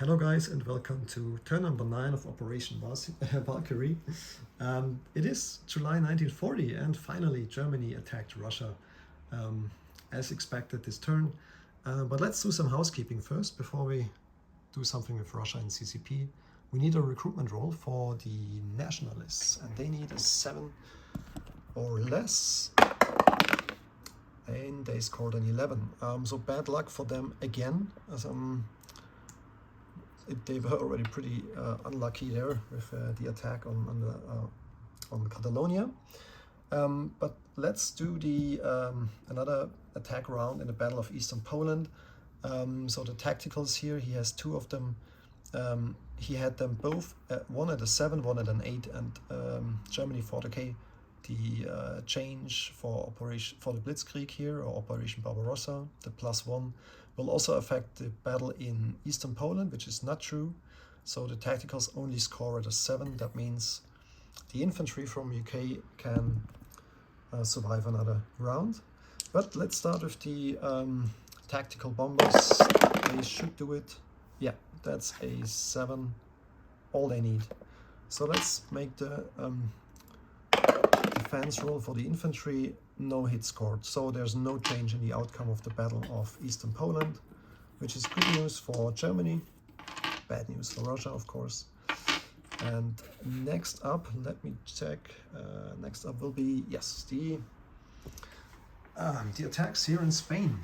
Hello guys and welcome to turn number 9 of Operation Valkyrie. It is July 1940 and finally Germany attacked Russia as expected this turn. But let's do some housekeeping first before we do something with Russia and CCP. We need a recruitment roll for the nationalists and they need a 7 or less. And they scored an 11. So bad luck for them again. They were already pretty unlucky there with the attack on Catalonia. But let's do the another attack round in the Battle of Eastern Poland. So the tacticals here, he has 2 of them. He had them both, one at a 7, one at an 8, and Germany thought, okay, the change for the Blitzkrieg here, or Operation Barbarossa, the +1, will also affect the battle in Eastern Poland, which is not true. So the tacticals only score at a 7. That means the infantry from UK can survive another round. But let's start with the tactical bombers. They should do it. Yeah, that's a 7, all they need. So let's make the defense roll for the infantry. No hit scored, so there's no change in the outcome of the Battle of Eastern Poland, which is good news for Germany, bad news for Russia, of course. And next up, let me check. Next up will be, yes, the attacks here in Spain.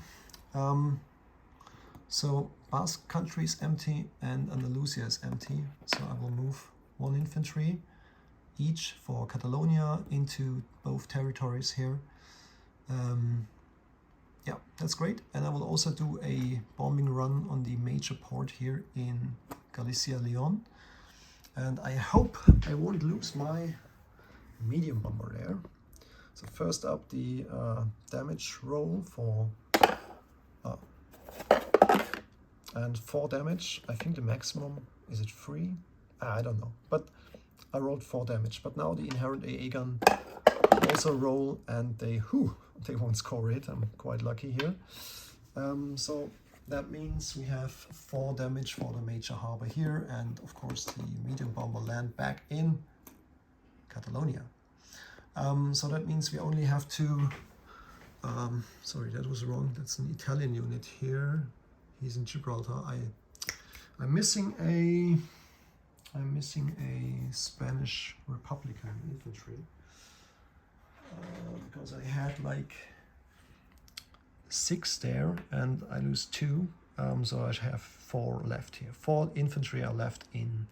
So Basque country is empty and Andalusia is empty. So I will move 1 infantry each for Catalonia into both territories here. Yeah, that's great. And I will also do a bombing run on the major port here in Galicia, Leon. And I hope I won't lose my medium bomber there. So first up, the damage roll for and 4 damage. I think the maximum, is it 3? I don't know, but I rolled 4 damage. But now the inherent AA gun also roll, and they won't score it. I'm quite lucky here. So that means we have 4 damage for the major harbor here, and of course the medium bomber land back in Catalonia. So that means we only have to sorry, that was wrong. That's an Italian unit here. He's in Gibraltar. I'm missing a Spanish Republican infantry. Because I had like 6 there and I lose 2, so I have 4 left here. 4 infantry are left in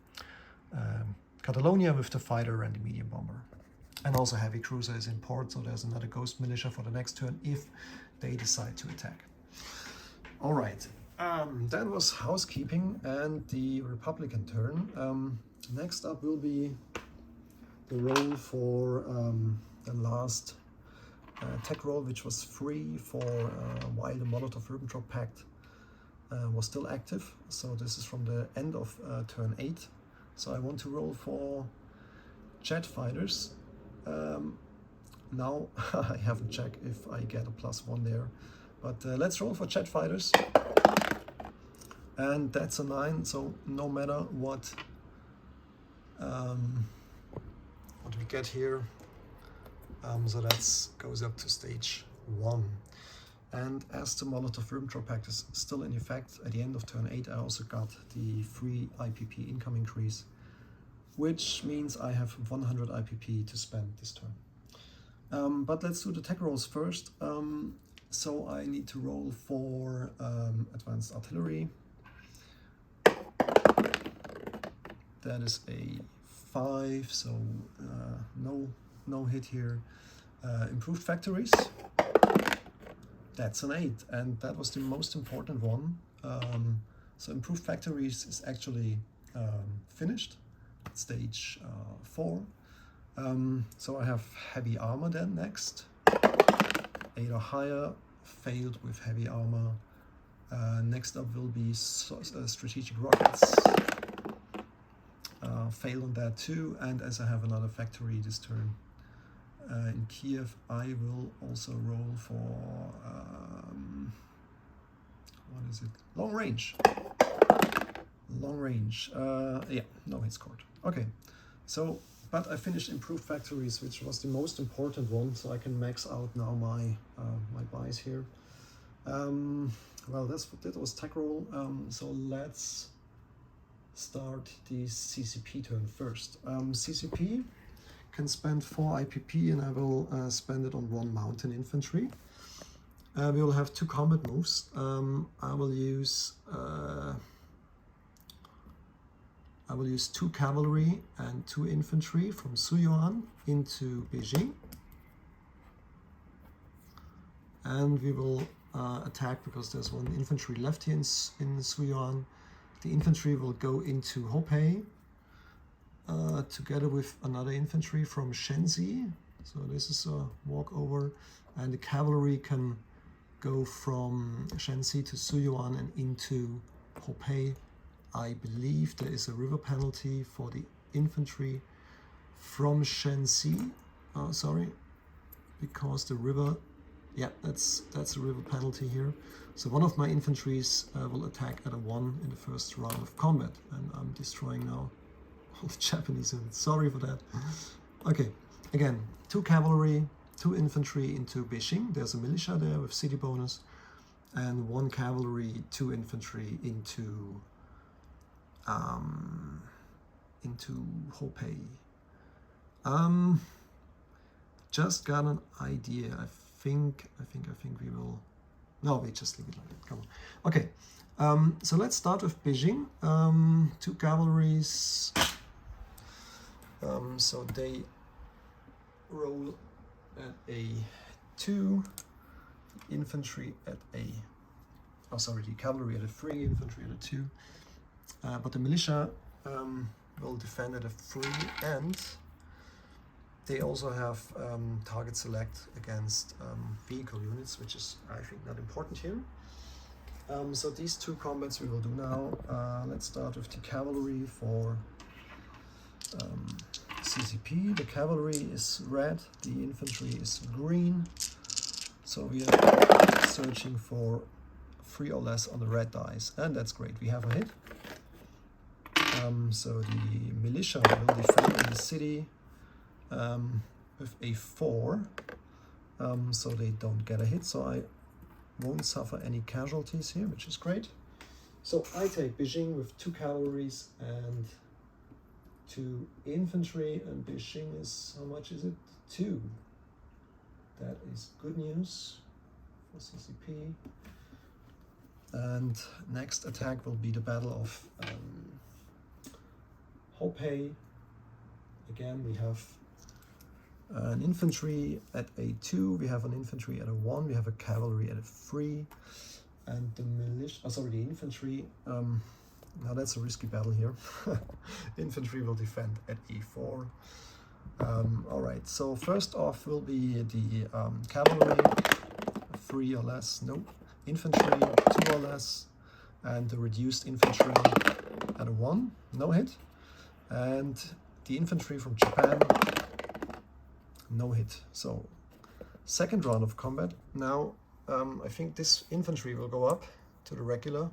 Catalonia with the fighter and the medium bomber. And also heavy cruiser is in port, so there's another ghost militia for the next turn if they decide to attack. All right, that was housekeeping and the Republican turn. Next up will be the roll for the last tech roll, which was free for while the Molotov-Ribbentrop Pact was still active. So this is from the end of turn 8. So I want to roll for jet fighters. Now I haven't checked if I get a +1 there, but let's roll for jet fighters. And that's a 9. So no matter what we get here. So that goes up to stage 1. And as the Molotov-Ribbentrop Pact is still in effect, at the end of turn 8 I also got the free IPP income increase, which means I have 100 IPP to spend this turn. But let's do the tech rolls first. So I need to roll for advanced artillery. That is a 5, so no hit here. Improved factories, that's an 8, and that was the most important one. So improved factories is actually finished at stage 4. So I have heavy armor then next. 8 or higher, failed with heavy armor. Next up will be strategic rockets. Fail on that too, and as I have another factory this turn in Kiev, I will also roll for what is it? Long range. long range. Yeah, no hit scored. Okay, so, but I finished improved factories, which was the most important one, so I can max out now my my buys here. Well, that was tech roll. So let's start the CCP turn first. CCP can spend 4 IPP, and I will spend it on 1 mountain infantry. We will have 2 combat moves. I will use 2 cavalry and 2 infantry from Suyuan into Beijing, and we will attack because there's 1 infantry left here in Suyuan. The infantry will go into Hopei together with another infantry from Shenzi. So this is a walkover, and the cavalry can go from Shenzi to Suyuan and into Hopei. I believe there is a river penalty for the infantry from Shenzi. Sorry, because the river, yeah, that's a river penalty here. So one of my infantries will attack at a 1 in the first round of combat, and I'm destroying now all the Japanese units. Sorry for that. Okay, again, 2 cavalry, 2 infantry into Beijing. There's a militia there with city bonus, and 1 cavalry, 2 infantry into Hopei. Just got an idea. I think we will. No, we just leave it like that. Come on. Okay. So let's start with Beijing. 2 cavalries. So they roll at a 2, infantry at a. Oh, sorry, the cavalry at a 3, infantry at a 2. But the militia will defend at a 3, and they also have target select against vehicle units, which is, I think, not important here. So these 2 combats we will do now. Let's start with the cavalry for CCP. The cavalry is red, the infantry is green. So we are searching for 3 or less on the red dice, and that's great. We have a hit. So the militia will defend in the city with a 4, so they don't get a hit, so I won't suffer any casualties here, which is great. So I take Beijing with 2 cavalries and 2 infantry, and Beijing is, how much is it? 2. That is good news for CCP. And next attack will be the Battle of Hopei. Again, we have an infantry at a 2, we have an infantry at a 1, we have a cavalry at a 3, and the militia, the infantry, now that's a risky battle here. Infantry will defend at e4. Alright, so first off will be the cavalry, 3 or less, no, infantry, 2 or less, and the reduced infantry at a 1, no hit, and the infantry from Japan, no hit. So second round of combat. Now I think this infantry will go up to the regular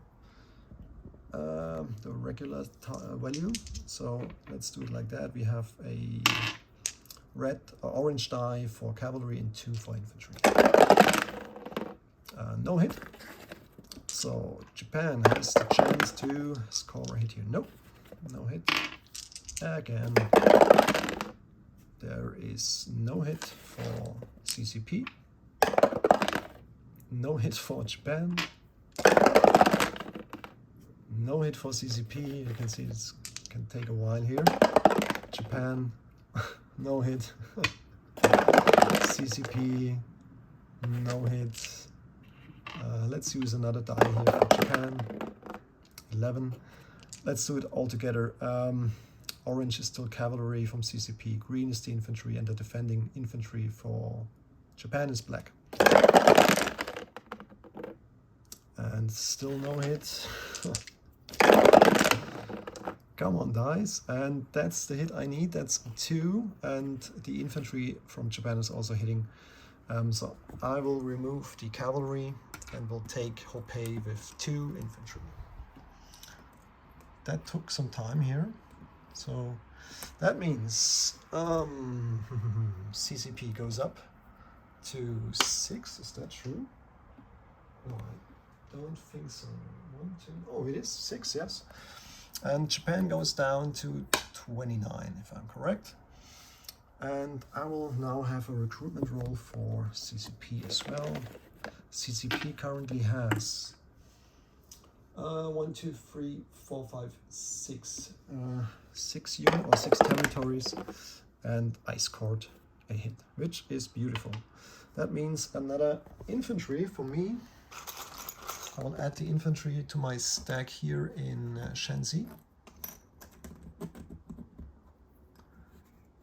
value. So let's do it like that. We have a red or orange die for cavalry and 2 for infantry. No hit. So Japan has the chance to score a hit here. Nope, no hit. Again, there is no hit for CCP, no hit for Japan, no hit for CCP. You can see this can take a while here. Japan, no hit. CCP, no hit. Let's use another die here for Japan. 11. Let's do it all together. Orange is still cavalry from CCP, green is the infantry, and the defending infantry for Japan is black. And still no hit. Come on, dice. And that's the hit I need. That's 2, and the infantry from Japan is also hitting. So I will remove the cavalry and will take Hopei with 2 infantry. that took some time here. So that means CCP goes up to 6. Is that true? No, I don't think so. 1, 2. Oh, it is 6. Yes. And Japan goes down to 29, if I'm correct. And I will now have a recruitment role for CCP as well. CCP currently has 1, 2, 3, 4, 5, 6, 6 units or 6 territories, and I scored a hit, which is beautiful. That means another infantry for me. I will add the infantry to my stack here in Shenzi.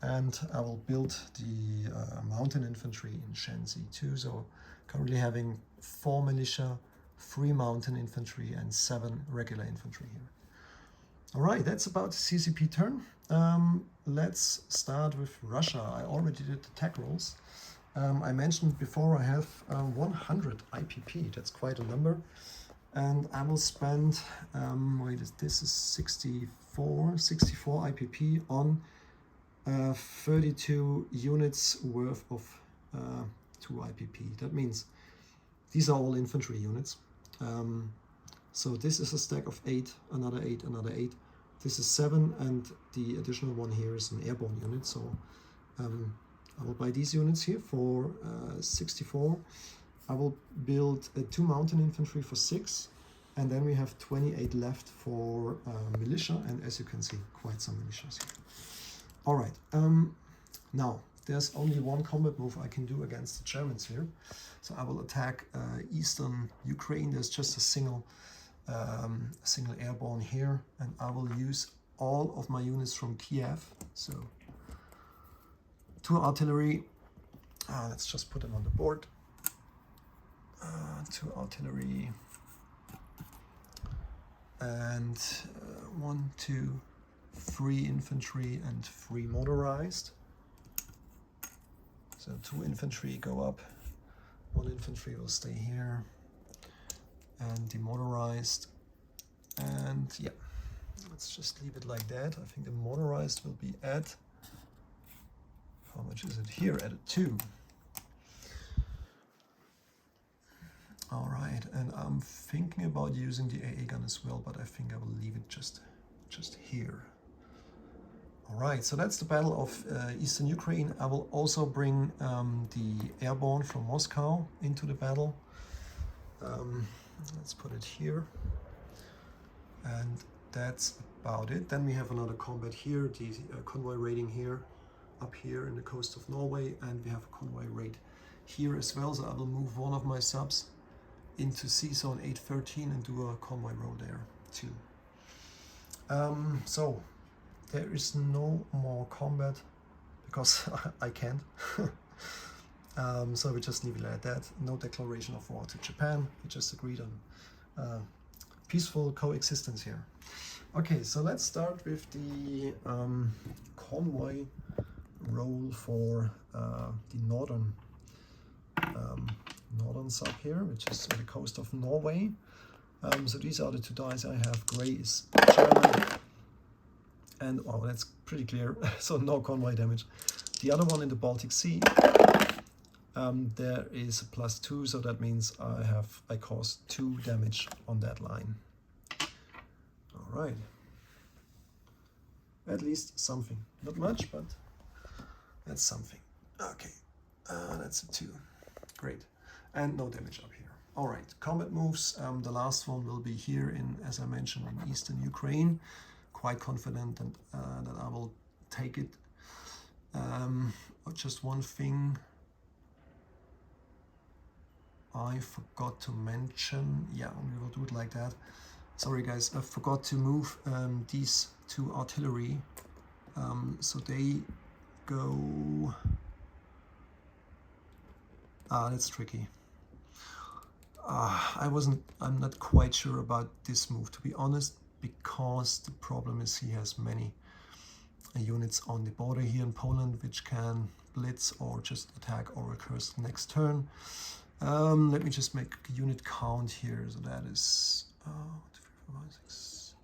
And I will build the mountain infantry in Shenzi too. So currently having 4 militia, 3 mountain infantry, and 7 regular infantry here. All right, that's about the CCP turn. Let's start with Russia. I already did the attack rolls. I mentioned before I have 100 IPP. That's quite a number. And I will spend, this is 64 IPP on 32 units worth of 2 IPP. That means these are all infantry units. So this is a stack of 8, another 8, another 8. This is 7, and the additional one here is an airborne unit. So I will buy these units here for 64. I will build 2 mountain infantry for 6, and then we have 28 left for militia, and as you can see, quite some militias here. All right, now there's only one combat move I can do against the Germans here. So I will attack eastern Ukraine. There's just a single airborne here, and I will use all of my units from Kiev. So 2 artillery, let's just put them on the board. 2 artillery, and 1, 2, 3 infantry and 3 motorized. So 2 infantry go up, 1 infantry will stay here, and demotorized. And yeah, let's just leave it like that. I think the motorized will be at, how much is it here? At a 2. All right, and I'm thinking about using the AA gun as well, but I think I will leave it just here. All right, so that's the battle of eastern Ukraine. I will also bring the airborne from Moscow into the battle. Let's put it here. And that's about it. Then we have another combat here, the convoy raiding here, up here in the coast of Norway, and we have a convoy raid here as well. So I will move one of my subs into C zone 813 and do a convoy roll there too. So there is no more combat because I can't. So we just leave it like that. No declaration of war to Japan. We just agreed on peaceful coexistence here. Okay, so let's start with the convoy roll for the northern sub here, which is on the coast of Norway. So these are the 2 dice I have. Gray is German, and wow, that's pretty clear. So no convoy damage. The other one in the Baltic Sea, there is a +2, so that means I caused 2 damage on that line. All right, at least something. Not much, but that's something. Okay, that's a 2. Great. And no damage up here. All right, combat moves. The last one will be here in, as I mentioned, in eastern Ukraine. Quite confident that I will take it. Just one thing I forgot to mention. Yeah, we will do it like that. Sorry guys, I forgot to move these 2 artillery. So they go... that's tricky. I'm not quite sure about this move, to be honest, because the problem is he has many units on the border here in Poland which can blitz or just attack or recurse the next turn. Let me just make a unit count here. So that is 2, 3, 4, 5, 6,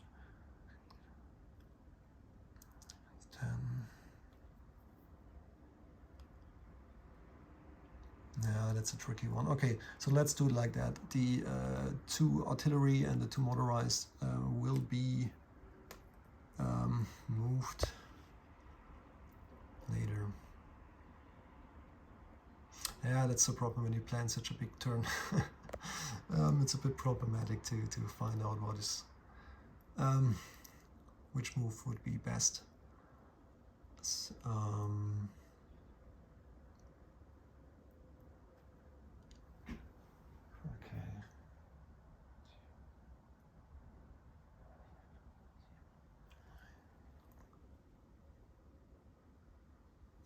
that's a tricky one. Okay, so let's do it like that. The 2 artillery and the 2 motorized will be moved later. Yeah, that's the problem when you plan such a big turn. It's a bit problematic to find out what is which move would be best. Okay.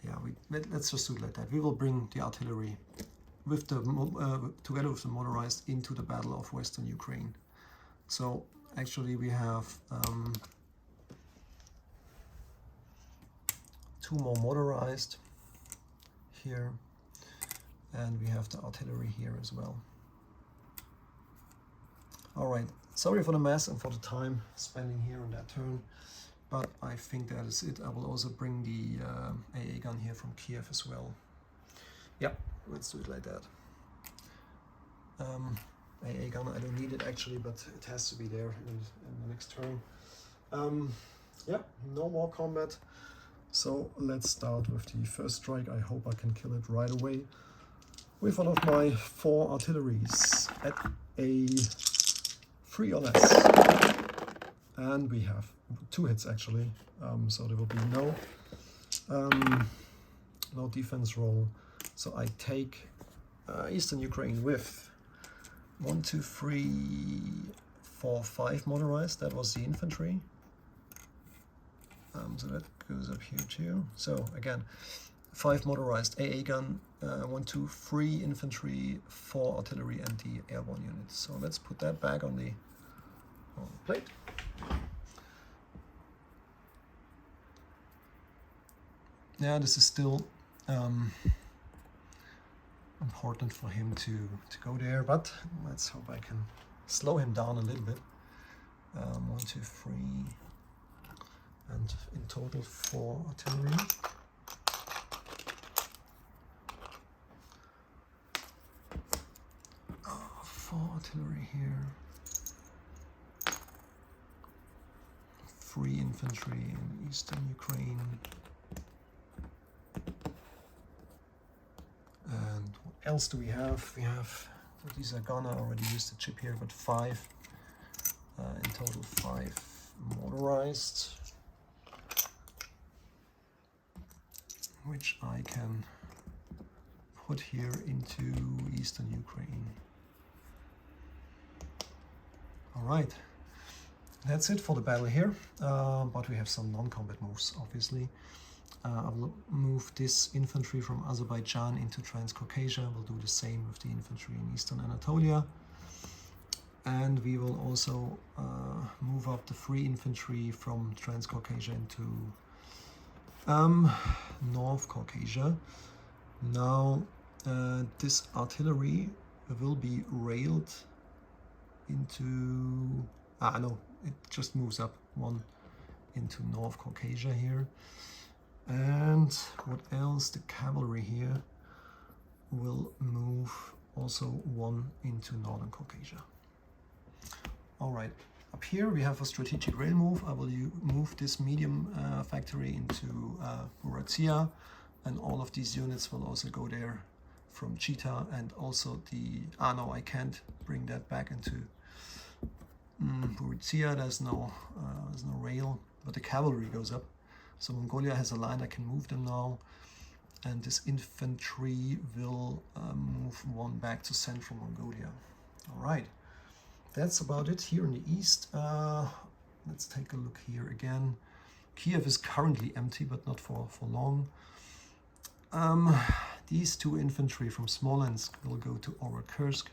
Yeah, let's just do it like that. We will bring the artillery with the together with the motorized into the battle of Western Ukraine. So actually we have 2 more motorized here, and we have the artillery here as well. All right, sorry for the mess and for the time spending here on that turn, but I think that is it. I will also bring the AA gun here from Kiev as well. Yeah, let's do it like that. AA gun, I don't need it actually, but it has to be there in the next turn. Yeah, no more combat. So let's start with the first strike. I hope I can kill it right away with one of my 4 artilleries at a 3 or less. And we have 2 hits actually, so there will be no defense roll. So I take Eastern Ukraine with 1, 2, 3, 4, 5 motorized. That was the infantry. So that goes up here too. So again, 5 motorized AA gun, 1, 2, 3 infantry, 4 artillery, and the airborne units. So let's put that back on the plate. Yeah, this is still important for him to go there, but let's hope I can slow him down a little bit. 1, 2, 3, and in total 4 artillery. Oh, 4 artillery here, 3 infantry in Eastern Ukraine. And what else do we have? We have, these are gonna already use the chip here, but 5, in total 5 motorized, which I can put here into Eastern Ukraine. All right, that's it for the battle here, but we have some non-combat moves, obviously. I will move this infantry from Azerbaijan into Transcaucasia. We'll do the same with the infantry in Eastern Anatolia. And we will also move up the 3 infantry from Transcaucasia into North Caucasia. Now this artillery will be railed into, no, it just moves up 1 into North Caucasia here. And what else? The cavalry here will move also 1 into Northern Caucasia. All right, up here we have a strategic rail move. I will move this medium factory into Buratsia, and all of these units will also go there from Chita, and also the, no, I can't bring that back into Buratsia. There's no rail, but the cavalry goes up. So Mongolia has a line, I can move them now, and this infantry will move 1 back to central Mongolia. All right, that's about it here in the east. Let's take a look here again. Kiev is currently empty, but not for long. These 2 infantry from Smolensk will go to Kursk.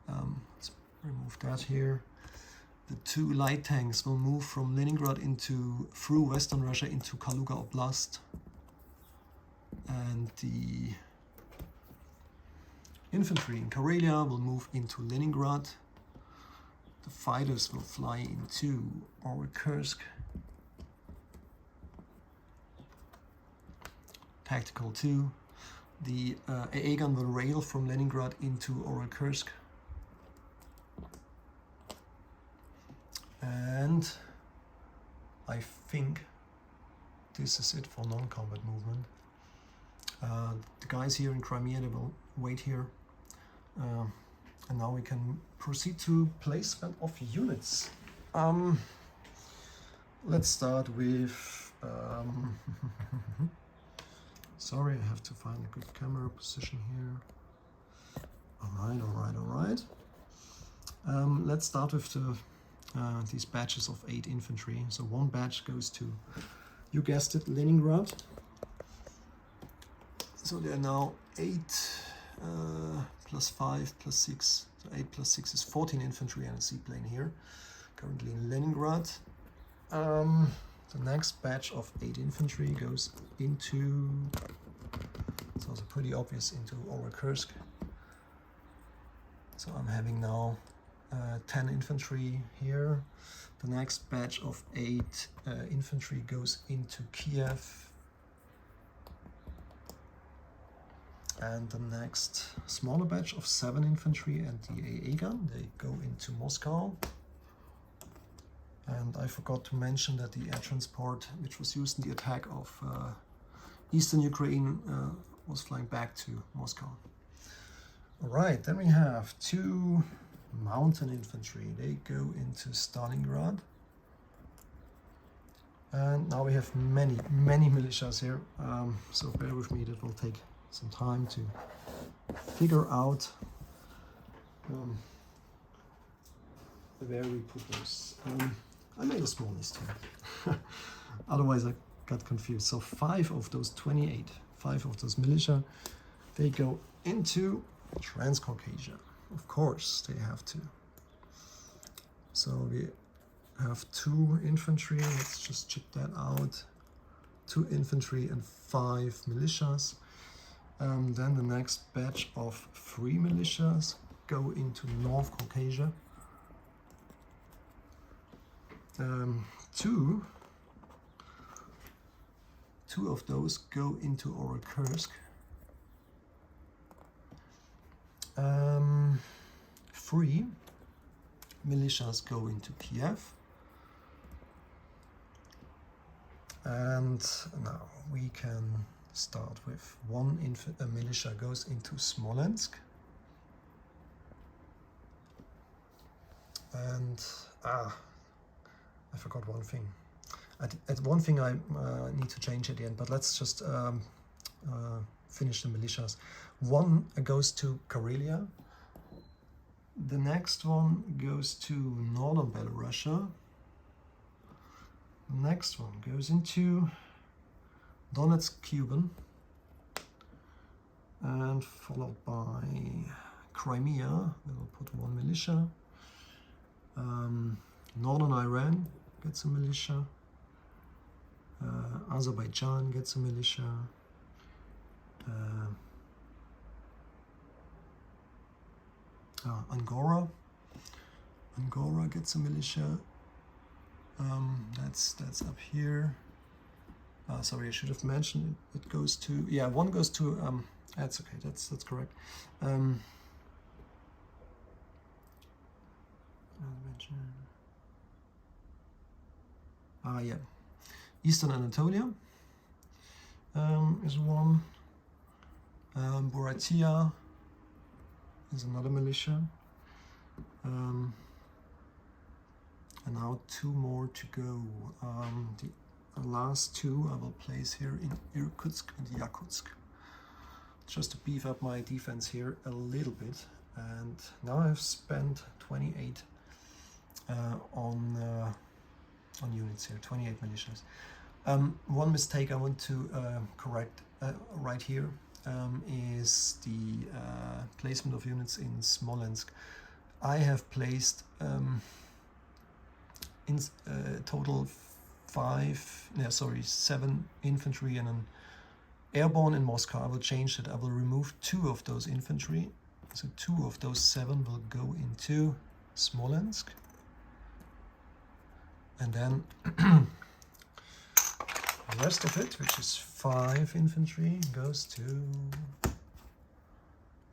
Let's remove that here. The 2 light tanks will move from Leningrad through Western Russia into Kaluga Oblast. And the infantry in Karelia will move into Leningrad. The fighters will fly into Kursk. Tactical 2. The AA gun will rail from Leningrad into Kursk. And I think this is it for non-combat movement. The guys here in Crimea, they will wait here. And now we can proceed to placement of units. Let's start with... sorry, I have to find a good camera position here. Alright. Let's start with the these batches of 8 infantry. So one batch goes to, you guessed it, Leningrad. So there are now 8 plus 5 plus 6. So 8 plus 6 is 14 infantry and a seaplane here, currently in Leningrad. The next batch of 8 infantry goes into, it's also pretty obvious, into Kursk. So I'm having now 10 infantry here. The next batch of 8 infantry goes into Kiev. And the next smaller batch of 7 infantry and the AA gun, they go into Moscow. And I forgot to mention that the air transport, which was used in the attack of eastern Ukraine, was flying back to Moscow. Alright, then we have 2 mountain infantry. They go into Stalingrad. And now we have many militias here. So bear with me, that will take some time to figure out where we put those. I made a small list here. Otherwise I got confused. So 5 of those 28, 5 of those militia, they go into Transcaucasia. Of course they have to. So we have 2 infantry, let's just check that out. 2 infantry and 5 militias. Then the next batch of 3 militias go into North Caucasia. 2 of those go into Kursk. 3 militias go into Kiev. And now we can start with 1 militia goes into Smolensk. And I forgot one thing. One thing I need to change at the end, but let's just finish the militias. 1 goes to Karelia. The next one goes to northern Belarusia. The next one goes into Donetsk Kuban, and followed by Crimea. We will put 1 militia. Northern Iran gets a militia. Azerbaijan gets a militia. Angora gets a militia. That's up here. Sorry, I should have mentioned it goes to, 1 goes to, that's okay, that's correct. Eastern Anatolia is 1. Buryatia is another militia. And now 2 more to go. The last 2 I will place here in Irkutsk and Yakutsk, just to beef up my defense here a little bit. And now I've spent 28 on units here, 28 militias. One mistake I want to correct right here is the placement of units in Smolensk. I have placed in total 7 infantry and an airborne in Moscow. I will change it. I will remove 2 of those infantry. So 2 of those 7 will go into Smolensk. And then the rest of it, which is 5 infantry, goes to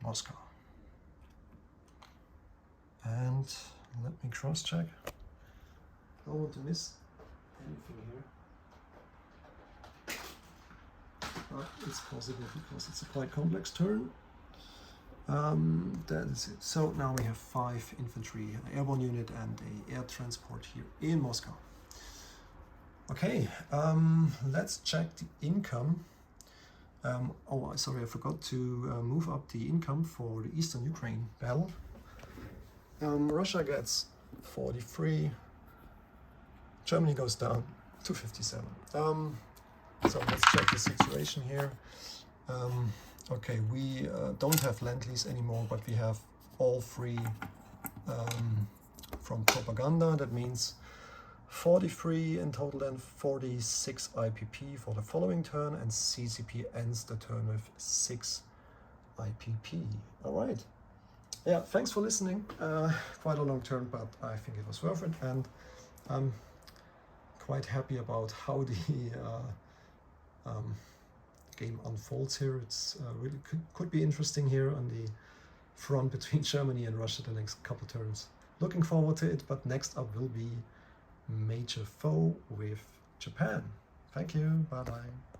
Moscow. And let me cross-check. I don't want to miss anything here. But it's possible because it's a quite complex turn. That is it. So now we have 5 infantry, an airborne unit and an air transport here in Moscow. Okay, let's check the income. Oh, sorry, I forgot to move up the income for the Eastern Ukraine battle. Russia gets 43, Germany goes down to 57. So let's check the situation here. Okay, we don't have Lend-Lease anymore, but we have all 3 from propaganda. That means 43 in total, then 46 IPP for the following turn, and CCP ends the turn with 6 IPP. All right. Yeah, thanks for listening. Quite a long turn, but I think it was worth it, and I'm quite happy about how the game unfolds here. It's really could be interesting here on the front between Germany and Russia the next couple turns. Looking forward to it, but next up will be major foe with Japan. Thank you. Bye bye.